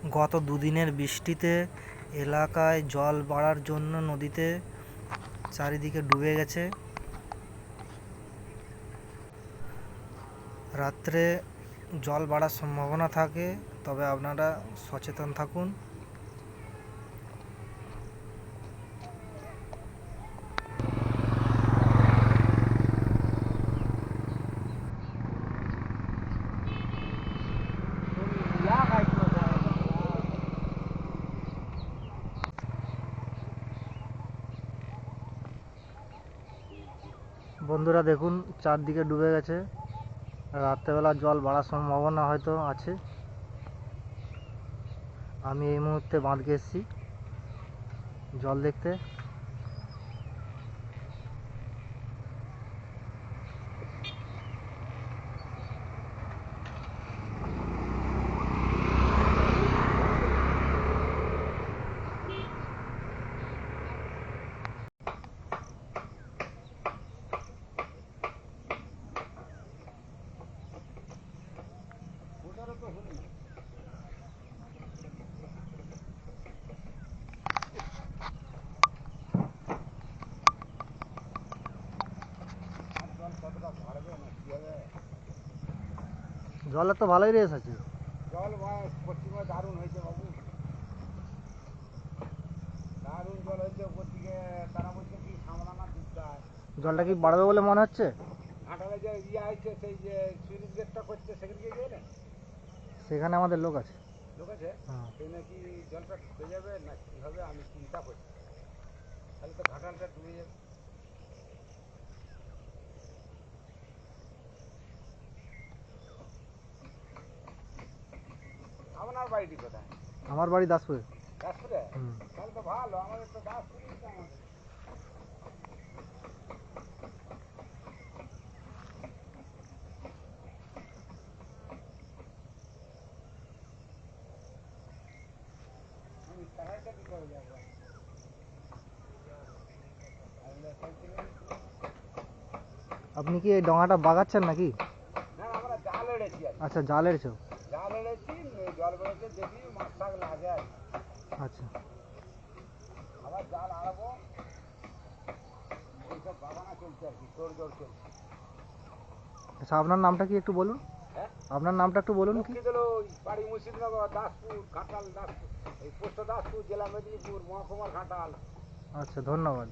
গত দুদিনের বৃষ্টিতে এলাকায় জল বাড়ার জন্য নদীতে চারিদিকে ডুবে গেছে। রাত্রে জল বাড়ার সম্ভাবনা থাকে, তবে আপনারা সচেতন থাকুন। বন্ধুরা দেখুন, চারদিকে ডুবে গেছে। রাত্রেবেলা জল বাড়ার সম্ভাবনা হয়তো আছে। আমি এই মুহূর্তে বাঁধকে এসেছি জল দেখতে। জলের তো ভালোই রেস আছে। জল পশ্চিমে দারুণ হয়েছে বাবু, দারুণ জল হয়েছে। উপর থেকে তারা বলছে কি সামলানা চিন্তায়। জলটা কি বাড়বে বলে মনে হচ্ছে? ঘাটালে যে হয়েছে, সেই যে সুইচ গেটটা করছে, সেখানে গিয়ে গেলেন, সেখানে আমাদের লোক আছে। লোক আছে, সেই নাকি জলটা ঢুকে যাবে না কি হবে, আমি চিন্তা করছি। তাহলে তো ঘাটালটা ডুবে যাবে। আপনার বাড়িটি কোথায়? আমার বাড়ি দাসপুরে। দাসপুরে? তাহলে তো ভালো, আমাদের তো দাসপুরেই তো আমাদের। আমি টাকাটা কি করে যাবো? আপনি কি এই ডঙাটা বাগাচ্ছেন নাকি? না, আমরা জাল এড়েছি। আচ্ছা, জাল এড়েছো। জাল এড়েছি, জল বেড়েছে, দেখি মাছ টাক লাগে আর কি। আচ্ছা, আবার জাল আড়াবো, এইসব বাগানা চলছে আর কি, তোড়জোড় চলছে। আচ্ছা, আপনার নামটা কি একটু বলুন? হ্যাঁ, আপনার নামটা একটু বলুন কি? লক্ষ্মী দিল, বাড়ি মুর্শিদনগর, দাসপুর, ঘাটাল, দাসপুর, এই পোস্ট দাসপুর, জেলা মেদিনীপুর, মহকুমার ঘাটাল। আচ্ছা, ধন্যবাদ।